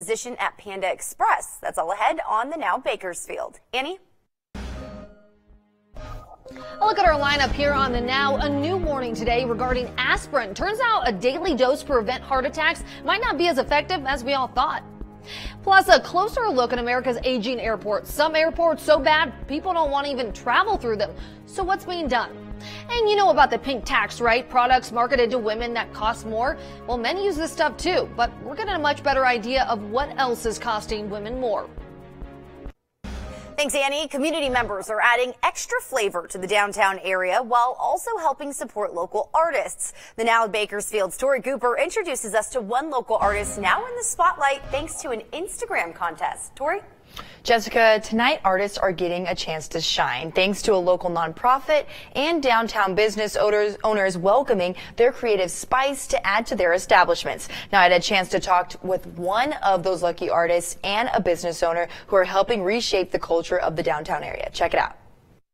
position at Panda Express. That's all ahead on the Now Bakersfield. Annie? A look at our lineup here on the Now. A new warning today regarding aspirin. Turns out a daily dose to prevent heart attacks might not be as effective as we all thought. Plus, a closer look at America's aging airports. Some airports so bad, people don't want to even travel through them. So what's being done? And you know about the pink tax, right? Products marketed to women that cost more. Well, men use this stuff too, but we're getting a much better idea of what else is costing women more. Thanks, Annie. Community members are adding extra flavor to the downtown area while also helping support local artists. The Now Bakersfield's Tori Cooper introduces us to one local artist now in the spotlight thanks to an Instagram contest. Tori? Jessica, tonight artists are getting a chance to shine thanks to a local nonprofit and downtown business owners welcoming their creative spice to add to their establishments. Now, I had a chance to talk with one of those lucky artists and a business owner who are helping reshape the culture of the downtown area. Check it out.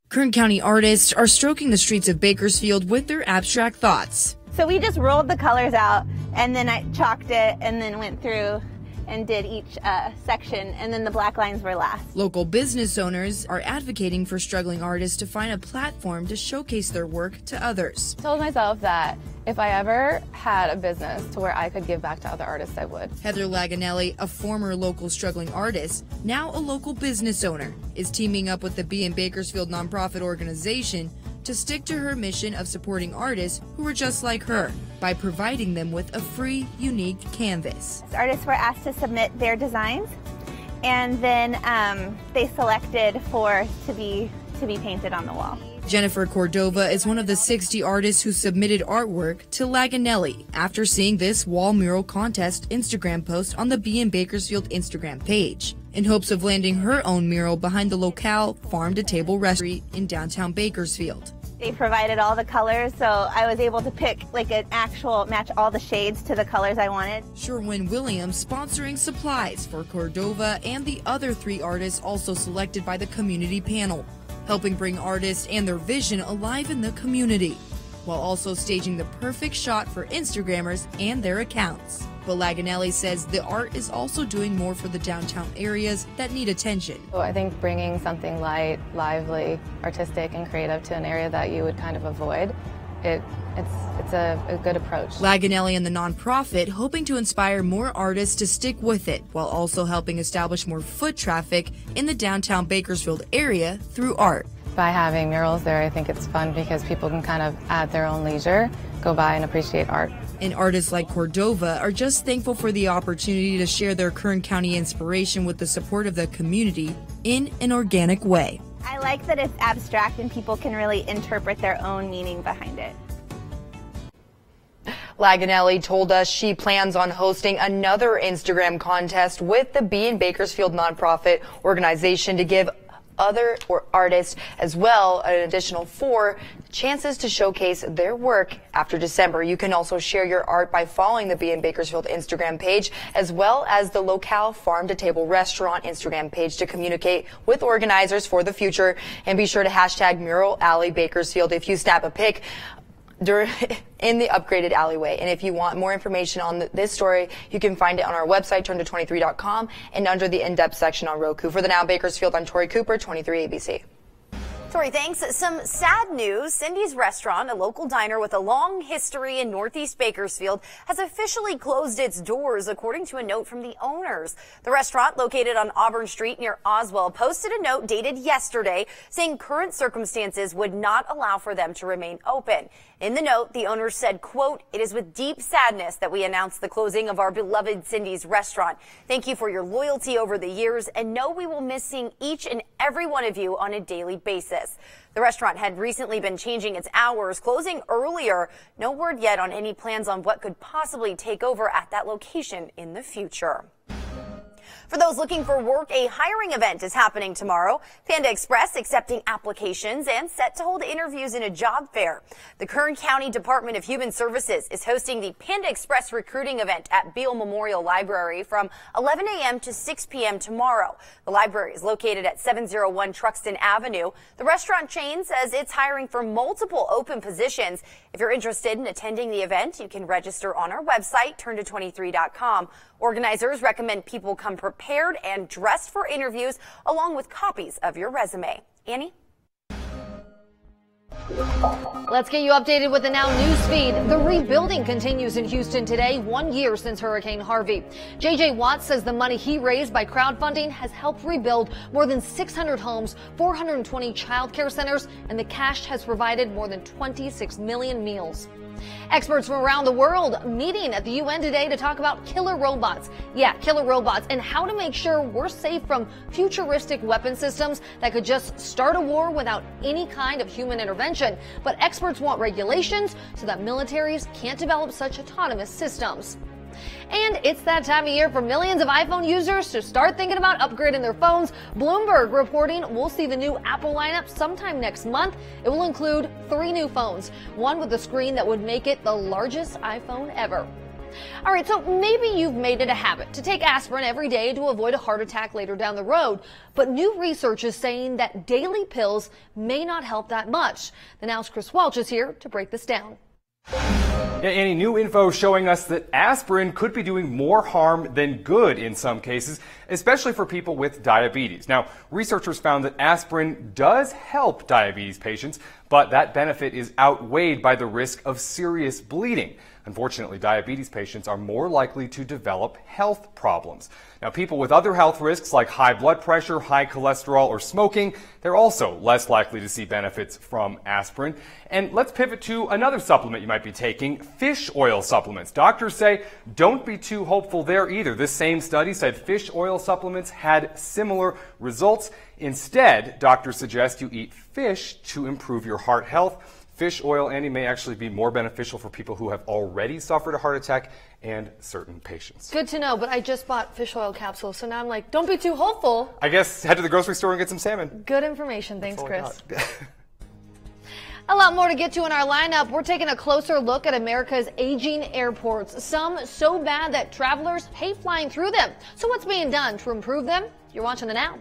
Kern County artists are stroking the streets of Bakersfield with their abstract thoughts. So we just rolled the colors out and then I chalked it and then went through and did each section, and then the black lines were last. Local business owners are advocating for struggling artists to find a platform to showcase their work to others. I told myself that if I ever had a business to where I could give back to other artists, I would. Heather Laganelli, a former local struggling artist, now a local business owner, is teaming up with the Be in Bakersfield nonprofit organization to stick to her mission of supporting artists who are just like her by providing them with a free, unique canvas. Artists were asked to submit their designs, and then they selected to be painted on the wall. Jennifer Cordova is one of the 60 artists who submitted artwork to Laganelli after seeing this wall mural contest Instagram post on the Be in Bakersfield Instagram page, in hopes of landing her own mural behind the locale farm-to-table restaurant in downtown Bakersfield. They provided all the colors, so I was able to pick like an actual match all the shades to the colors I wanted. Sherwin Williams sponsoring supplies for Cordova and the other 3 artists also selected by the community panel, helping bring artists and their vision alive in the community, while also staging the perfect shot for Instagrammers and their accounts. But Laganelli says the art is also doing more for the downtown areas that need attention. So I think bringing something light, lively, artistic, and creative to an area that you would kind of avoid, it's a good approach. Laganelli and the nonprofit hoping to inspire more artists to stick with it, while also helping establish more foot traffic in the downtown Bakersfield area through art. By having murals there, I think it's fun because people can kind of at their own leisure go by and appreciate art. And artists like Cordova are just thankful for the opportunity to share their Kern County inspiration with the support of the community in an organic way. I like that it's abstract and people can really interpret their own meaning behind it. Laganelli told us she plans on hosting another Instagram contest with the Be in Bakersfield nonprofit organization to give other artists as well an additional 4 chances to showcase their work after December. You can also share your art by following the Be in Bakersfield Instagram page as well as the locale farm to table restaurant Instagram page to communicate with organizers for the future, and be sure to hashtag Mural Alley Bakersfield if you snap a pic in the upgraded alleyway. And if you want more information on this story, you can find it on our website, turn23.com, and under the in-depth section on Roku. For the Now Bakersfield, I'm Tori Cooper, 23 ABC. Tori, thanks. Some sad news. Cindy's Restaurant, a local diner with a long history in Northeast Bakersfield, has officially closed its doors, according to a note from the owners. The restaurant, located on Auburn Street near Oswell, posted a note dated yesterday saying current circumstances would not allow for them to remain open. In the note, the owners said, quote, "It is with deep sadness that we announce the closing of our beloved Cindy's Restaurant. Thank you for your loyalty over the years, and know we will miss seeing each and every one of you on a daily basis." The restaurant had recently been changing its hours, closing earlier. No word yet on any plans on what could possibly take over at that location in the future. For those looking for work, a hiring event is happening tomorrow. Panda Express accepting applications and set to hold interviews in a job fair. The Kern County Department of Human Services is hosting the Panda Express recruiting event at Beale Memorial Library from 11 a.m. to 6 p.m. tomorrow. The library is located at 701 Truxton Avenue. The restaurant chain says it's hiring for multiple open positions. If you're interested in attending the event, you can register on our website, turn23.com, Organizers recommend people come prepared and dressed for interviews, along with copies of your resume. Annie? Let's get you updated with the Now news feed. The rebuilding continues in Houston today, 1 year since Hurricane Harvey. J.J. Watts says the money he raised by crowdfunding has helped rebuild more than 600 homes, 420 child care centers, and the cash has provided more than 26 million meals. Experts from around the world meeting at the UN today to talk about killer robots. Yeah, killer robots, and how to make sure we're safe from futuristic weapon systems that could just start a war without any kind of human intervention. But experts want regulations so that militaries can't develop such autonomous systems. And it's that time of year for millions of iPhone users to start thinking about upgrading their phones. Bloomberg reporting we'll see the new Apple lineup sometime next month. It will include 3 new phones, one with a screen that would make it the largest iPhone ever. All right, so maybe you've made it a habit to take aspirin every day to avoid a heart attack later down the road. But new research is saying that daily pills may not help that much. The Now's Chris Welch is here to break this down. Yeah, Annie, new info showing us that aspirin could be doing more harm than good in some cases, especially for people with diabetes. Now, researchers found that aspirin does help diabetes patients, but that benefit is outweighed by the risk of serious bleeding. Unfortunately, diabetes patients are more likely to develop health problems. Now, people with other health risks like high blood pressure, high cholesterol, or smoking, they're also less likely to see benefits from aspirin. And let's pivot to another supplement you might be taking, fish oil supplements. Doctors say don't be too hopeful there either. This same study said fish oil supplements had similar results. Instead, doctors suggest you eat fish to improve your heart health. Fish oil, Annie, may actually be more beneficial for people who have already suffered a heart attack and certain patients. Good to know, but I just bought fish oil capsules, so now I'm like, don't be too hopeful. I guess head to the grocery store and get some salmon. Good information. Thanks, Chris. A lot more to get to in our lineup. We're taking a closer look at America's aging airports, some so bad that travelers hate flying through them. So what's being done to improve them? You're watching the Now.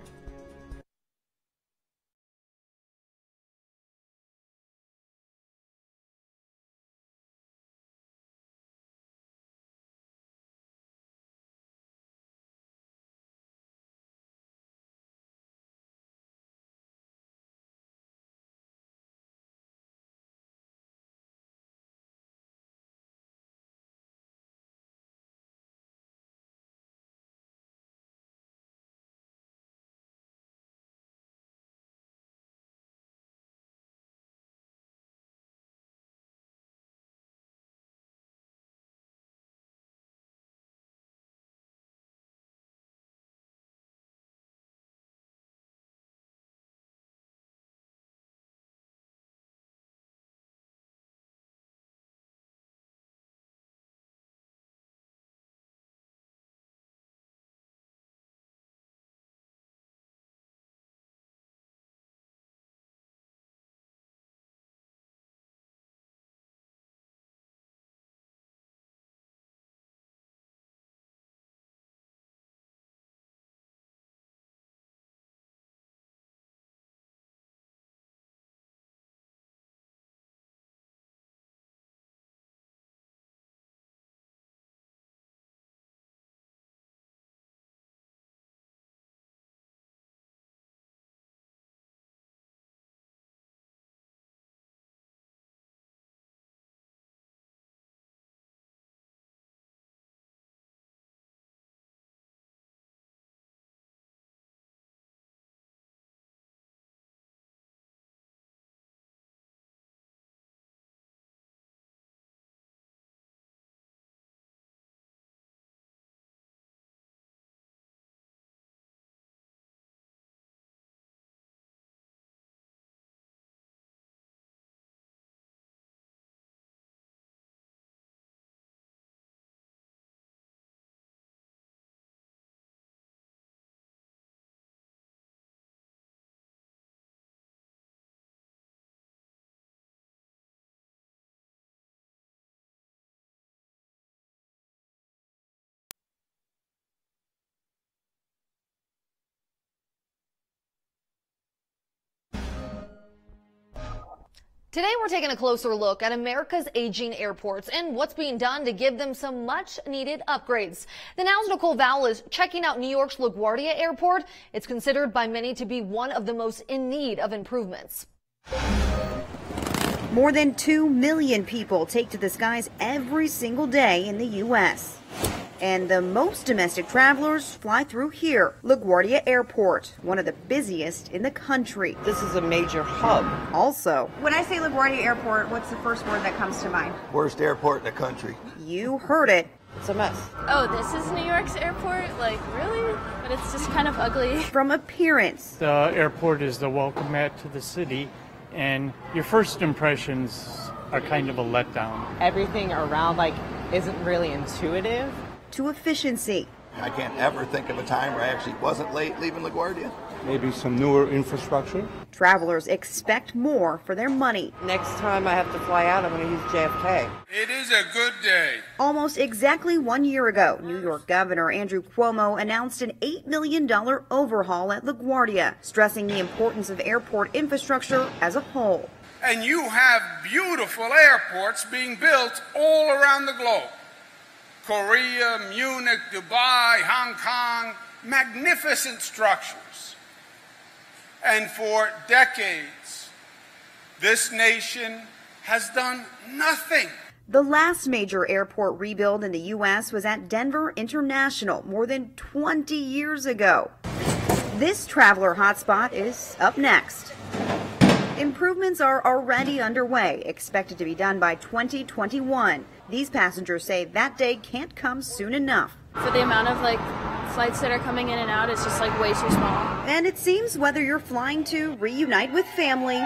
Today we're taking a closer look at America's aging airports and what's being done to give them some much needed upgrades. The Now's Nicole Vowell is checking out New York's LaGuardia Airport. It's considered by many to be one of the most in need of improvements. More than 2 million people take to the skies every single day in the U.S. And the most domestic travelers fly through here, LaGuardia Airport, one of the busiest in the country. This is a major hub. Also, when I say LaGuardia Airport, what's the first word that comes to mind? Worst airport in the country. You heard it. It's a mess. Oh, this is New York's airport? Like, really? But it's just kind of ugly. From appearance. The airport is the welcome mat to the city, and your first impressions are kind of a letdown. Everything around, isn't really intuitive. To efficiency. I can't ever think of a time where I actually wasn't late leaving LaGuardia. Maybe some newer infrastructure. Travelers expect more for their money. Next time I have to fly out, I'm going to use JFK. It is a good day. Almost exactly 1 year ago, New York Governor Andrew Cuomo announced an $8 million overhaul at LaGuardia, stressing the importance of airport infrastructure as a whole. And you have beautiful airports being built all around the globe. Korea, Munich, Dubai, Hong Kong, magnificent structures. And for decades, this nation has done nothing. The last major airport rebuild in the U.S. was at Denver International more than 20 years ago. This traveler hotspot is up next. Improvements are already underway, expected to be done by 2021. These passengers say that day can't come soon enough. For the amount of flights that are coming in and out, it's just way too small. And it seems whether you're flying to reunite with family,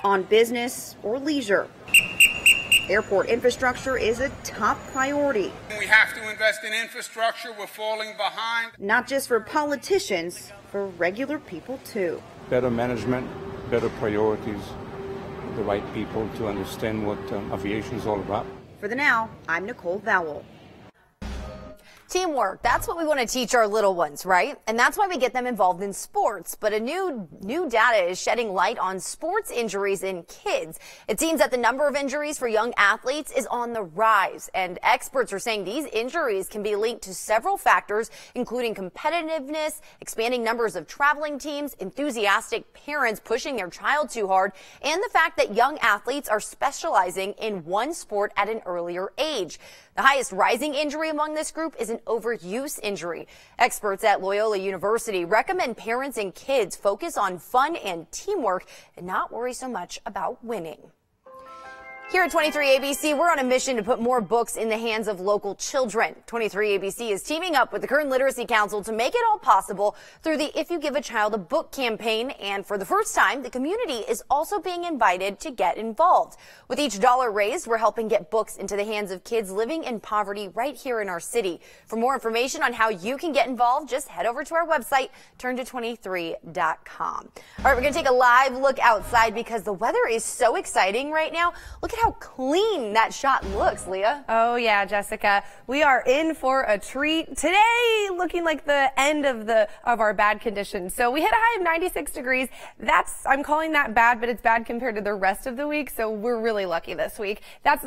on business or leisure, airport infrastructure is a top priority. We have to invest in infrastructure. We're falling behind. Not just for politicians, for regular people too. Better management, better priorities, the right people to understand what aviation is all about. For the Now, I'm Nicole Vowell. Teamwork, that's what we want to teach our little ones, right? And that's why we get them involved in sports. But a new data is shedding light on sports injuries in kids. It seems that the number of injuries for young athletes is on the rise. And experts are saying these injuries can be linked to several factors, including competitiveness, expanding numbers of traveling teams, enthusiastic parents pushing their child too hard, and the fact that young athletes are specializing in one sport at an earlier age. The highest rising injury among this group is an overuse injury. Experts at Loyola University recommend parents and kids focus on fun and teamwork and not worry so much about winning. Here at 23 ABC, we're on a mission to put more books in the hands of local children. 23 ABC is teaming up with the Kern Literacy Council to make it all possible through the If You Give a Child a Book campaign. And for the first time, the community is also being invited to get involved. With each dollar raised, we're helping get books into the hands of kids living in poverty right here in our city. For more information on how you can get involved, just head over to our website, turnto23.com. All right, we're going to take a live look outside because the weather is so exciting right now. Look at how clean that shot looks, Leah. Oh yeah, Jessica. We are in for a treat today, looking like the end of our bad conditions. So we hit a high of 96 degrees. I'm calling that bad, but it's bad compared to the rest of the week. So we're really lucky this week. That's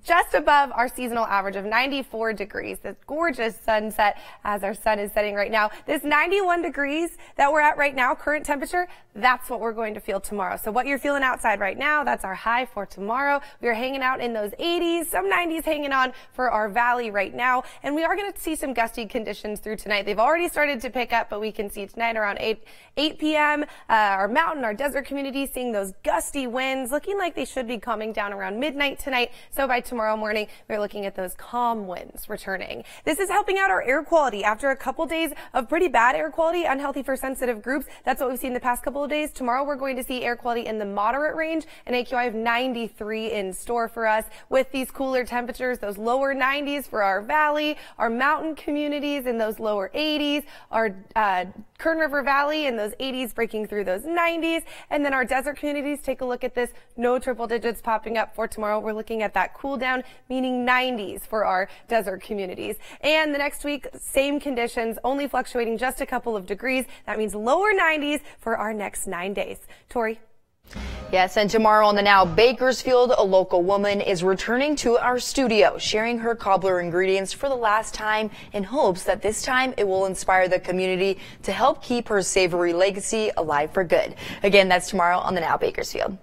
just above our seasonal average of 94 degrees. This gorgeous sunset as our sun is setting right now. This 91 degrees that we're at right now, current temperature, that's what we're going to feel tomorrow. So what you're feeling outside right now, that's our high for tomorrow. We are hanging out in those 80s, some 90s hanging on for our valley right now. And we are going to see some gusty conditions through tonight. They've already started to pick up, but we can see tonight around 8 p.m. Our mountain, our desert community seeing those gusty winds looking like they should be calming down around midnight tonight. So by tomorrow morning, we're looking at those calm winds returning. This is helping out our air quality after a couple days of pretty bad air quality, unhealthy for sensitive groups. That's what we've seen the past couple of days. Tomorrow, we're going to see air quality in the moderate range, an AQI of 93 in store for us with these cooler temperatures, those lower 90s for our valley, our mountain communities in those lower 80s, our Kern River Valley in those 80s breaking through those 90s, and then our desert communities, take a look at this, no triple digits popping up for tomorrow. We're looking at that cool down, meaning 90s for our desert communities. And the next week, same conditions, only fluctuating just a couple of degrees. That means lower 90s for our next 9 days. Tori? Yes, and tomorrow on the Now, Bakersfield, a local woman is returning to our studio, sharing her cobbler ingredients for the last time in hopes that this time it will inspire the community to help keep her savory legacy alive for good. Again, that's tomorrow on the Now, Bakersfield.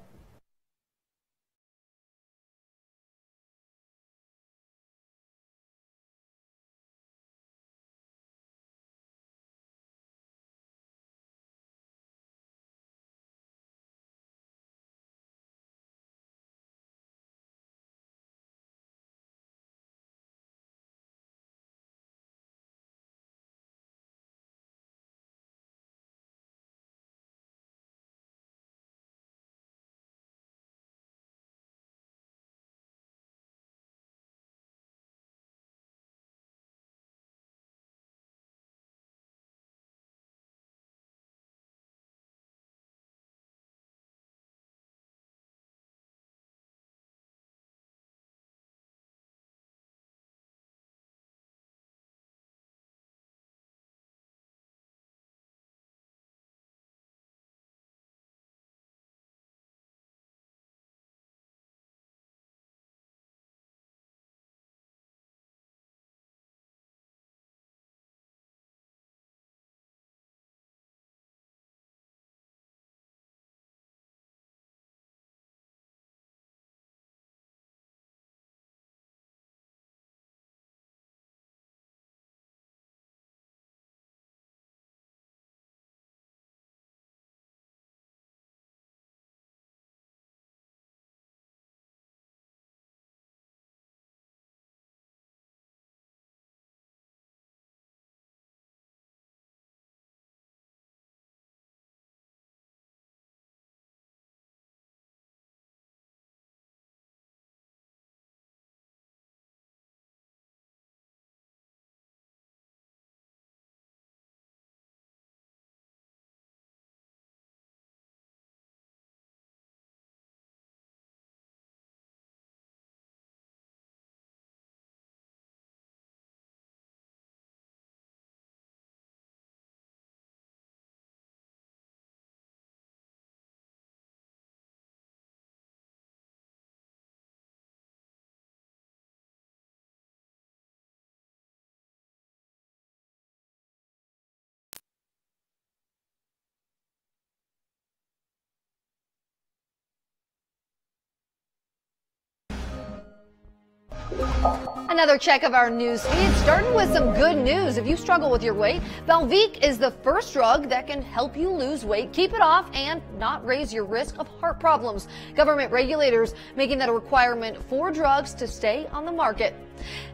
Another check of our news feed, starting with some good news. If you struggle with your weight, Belvique is the first drug that can help you lose weight, keep it off, and not raise your risk of heart problems. Government regulators making that a requirement for drugs to stay on the market.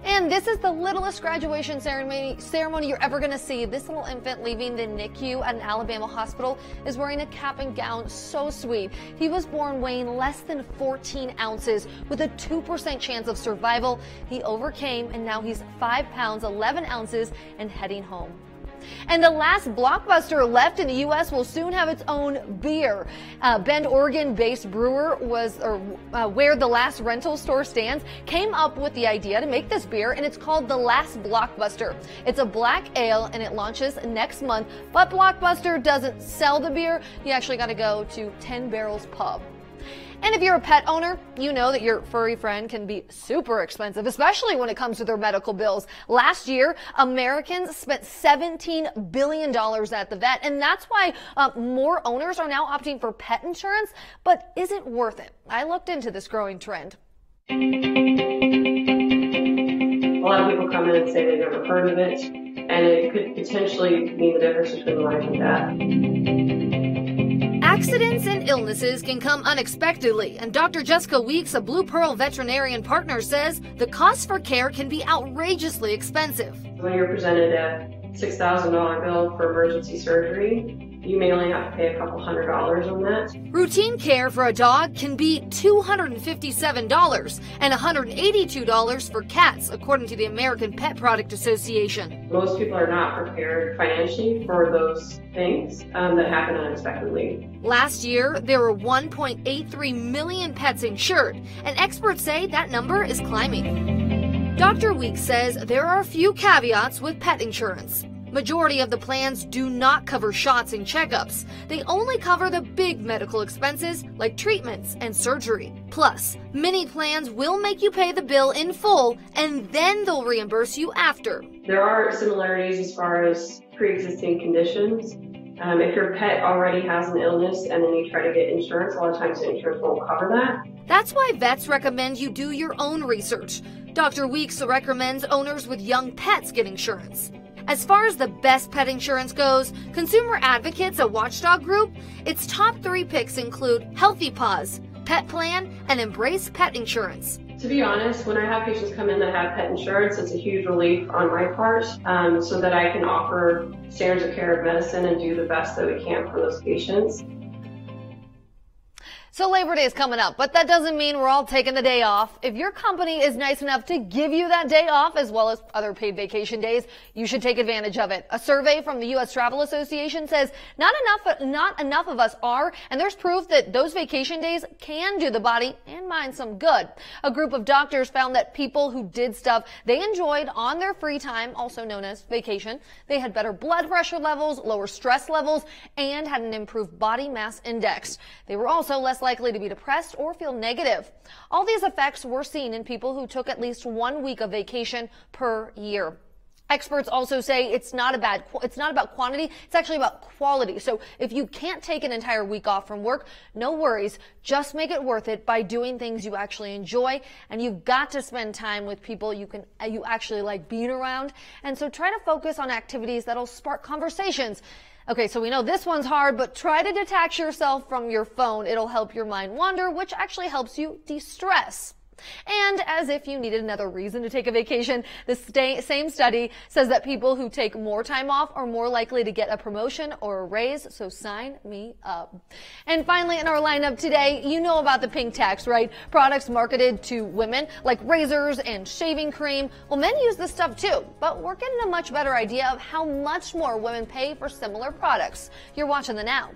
And this is the littlest graduation ceremony you're ever going to see. This little infant leaving the NICU at an Alabama hospital is wearing a cap and gown. So sweet. He was born weighing less than 14 ounces with a 2% chance of survival. He overcame, and now he's 5 pounds, 11 ounces, and heading home. And the last Blockbuster left in the U.S. will soon have its own beer. Bend, Oregon-based brewer where the last rental store stands, came up with the idea to make this beer, and it's called The Last Blockbuster. It's a black ale, and it launches next month, but Blockbuster doesn't sell the beer. You actually got to go to 10 Barrels Pub. And if you're a pet owner, you know that your furry friend can be super expensive, especially when it comes to their medical bills. Last year, Americans spent $17 billion at the vet, and that's why more owners are now opting for pet insurance. But is it worth it? I looked into this growing trend. A lot of people come in and say they've never heard of it, and it could potentially mean the difference between life and death. Accidents and illnesses can come unexpectedly, and Dr. Jessica Weeks, a Blue Pearl veterinarian partner, says the cost for care can be outrageously expensive. When you're presented a $6,000 bill for emergency surgery, you may only have to pay a couple $100s on that. Routine care for a dog can be $257 and $182 for cats, according to the American Pet Product Association. Most people are not prepared financially for those things that happen unexpectedly. Last year, there were 1.83 million pets insured, and experts say that number is climbing. Dr. Weeks says there are a few caveats with pet insurance. Majority of the plans do not cover shots and checkups. They only cover the big medical expenses like treatments and surgery. Plus, many plans will make you pay the bill in full and then they'll reimburse you after. There are similarities as far as pre-existing conditions. If your pet already has an illness and then you try to get insurance, a lot of times the insurance won't cover that. That's why vets recommend you do your own research. Dr. Weeks recommends owners with young pets get insurance. As far as the best pet insurance goes, Consumer Advocates, a watchdog group, its top 3 picks include Healthy Paws, Pet Plan, and Embrace Pet Insurance. To be honest, when I have patients come in that have pet insurance, it's a huge relief on my part so that I can offer standards of care of medicine and do the best that we can for those patients. So Labor Day is coming up, but that doesn't mean we're all taking the day off. If your company is nice enough to give you that day off as well as other paid vacation days, you should take advantage of it. A survey from the U.S. Travel Association says not enough of us are, and there's proof that those vacation days can do the body and mind some good. A group of doctors found that people who did stuff they enjoyed on their free time, also known as vacation, they had better blood pressure levels, lower stress levels, and had an improved body mass index. They were also less likely to be depressed or feel negative. All these effects were seen in people who took at least 1 week of vacation per year. Experts also say it's not about quantity, it's actually about quality. So if you can't take an entire week off from work, no worries. Just make it worth it by doing things you actually enjoy, and you've got to spend time with people you actually like being around. And so try to focus on activities that'll spark conversations. Okay, so we know this one's hard, but try to detach yourself from your phone. It'll help your mind wander, which actually helps you de-stress. And as if you needed another reason to take a vacation, the same study says that people who take more time off are more likely to get a promotion or a raise, so sign me up. And finally, in our lineup today, you know about the pink tax, right? Products marketed to women, like razors and shaving cream. Well, men use this stuff too, but we're getting a much better idea of how much more women pay for similar products. You're watching The Now.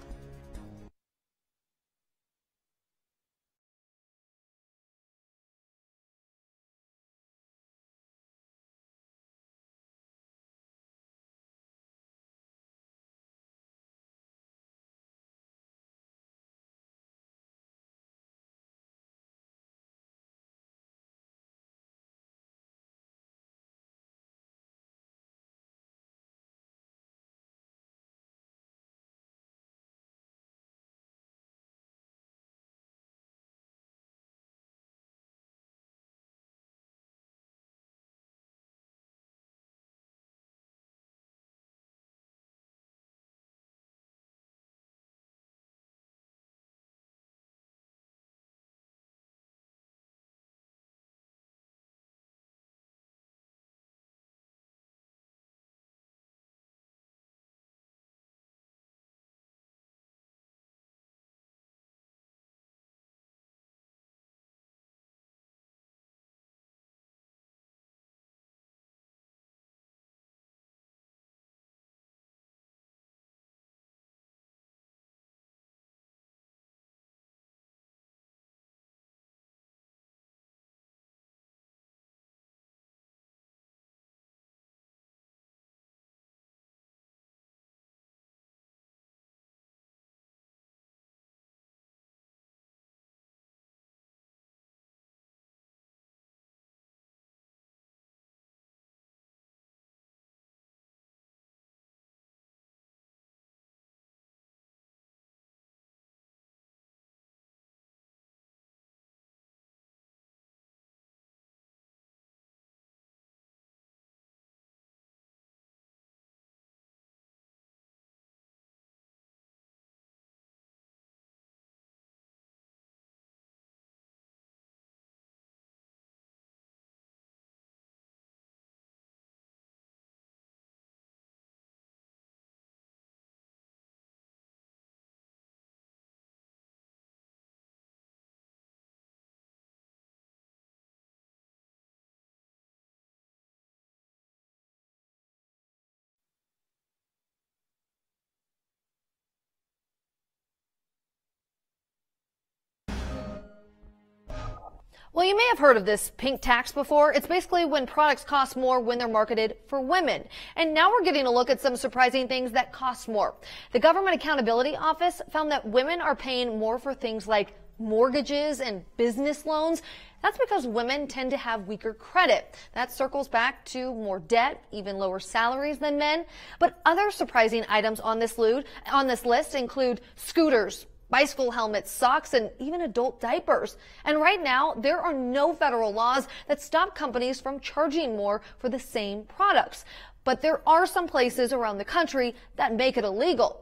Well, you may have heard of this pink tax before. It's basically when products cost more when they're marketed for women. And now we're getting a look at some surprising things that cost more. The Government Accountability Office found that women are paying more for things like mortgages and business loans. That's because women tend to have weaker credit. That circles back to more debt, even lower salaries than men. But other surprising items on this list include scooters, bicycle helmets, socks, and even adult diapers. And right now, there are no federal laws that stop companies from charging more for the same products. But there are some places around the country that make it illegal.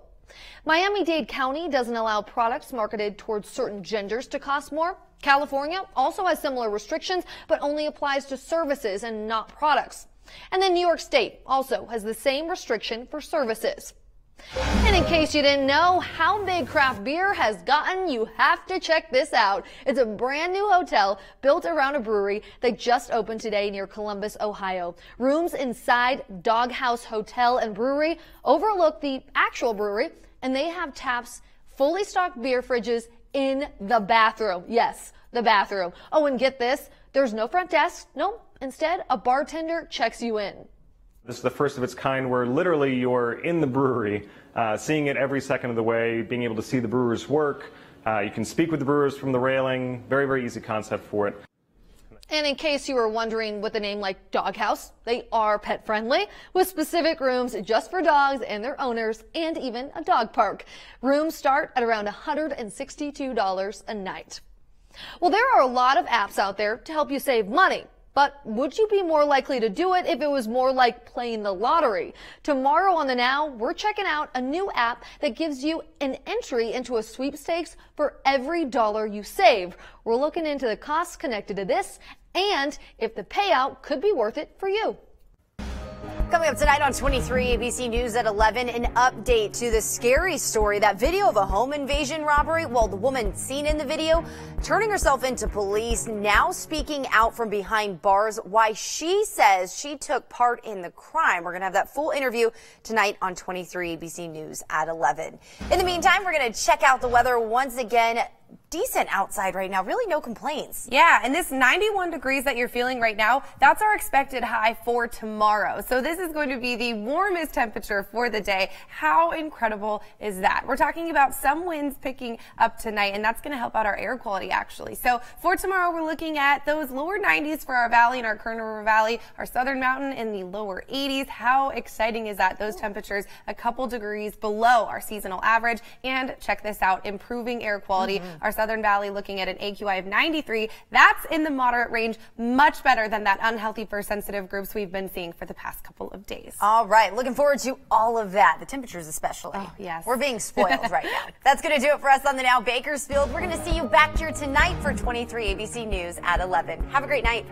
Miami-Dade County doesn't allow products marketed towards certain genders to cost more. California also has similar restrictions, but only applies to services and not products. And then New York State also has the same restriction for services. And in case you didn't know how big craft beer has gotten, you have to check this out. It's a brand new hotel built around a brewery that just opened today near Columbus, Ohio. Rooms inside Doghouse Hotel and Brewery overlook the actual brewery, and they have taps, fully stocked beer fridges in the bathroom. Yes, the bathroom. Oh, and get this, there's no front desk. Nope. Instead, a bartender checks you in. This is the first of its kind where literally you're in the brewery, seeing it every second of the way, being able to see the brewers work. You can speak with the brewers from the railing. Very, very easy concept for it. And in case you were wondering with a name like Doghouse, they are pet friendly with specific rooms just for dogs and their owners, and even a dog park. Rooms start at around $162 a night. Well, there are a lot of apps out there to help you save money. But would you be more likely to do it if it was more like playing the lottery? Tomorrow on The Now, we're checking out a new app that gives you an entry into a sweepstakes for every dollar you save. We're looking into the costs connected to this and if the payout could be worth it for you. Coming up tonight on 23 ABC News at 11, an update to the scary story, that video of a home invasion robbery. Well, the woman seen in the video turning herself into police, now speaking out from behind bars why she says she took part in the crime. We're going to have that full interview tonight on 23 ABC News at 11. In the meantime, we're going to check out the weather once again. Decent outside right now, really no complaints. Yeah, and this 91 degrees that you're feeling right now, that's our expected high for tomorrow. So this is going to be the warmest temperature for the day. How incredible is that? We're talking about some winds picking up tonight, and that's going to help out our air quality actually. So for tomorrow, we're looking at those lower 90s for our valley and our Kern River Valley, our southern mountain in the lower 80s. How exciting is that? Those temperatures a couple degrees below our seasonal average. And check this out, improving air quality. Our Southern Valley looking at an AQI of 93. That's in the moderate range, much better than that unhealthy for sensitive groups we've been seeing for the past couple of days. All right, looking forward to all of that. The temperatures especially. Oh, yes. We're being spoiled right now. That's going to do it for us on The Now Bakersfield. We're going to see you back here tonight for 23 ABC News at 11. Have a great night.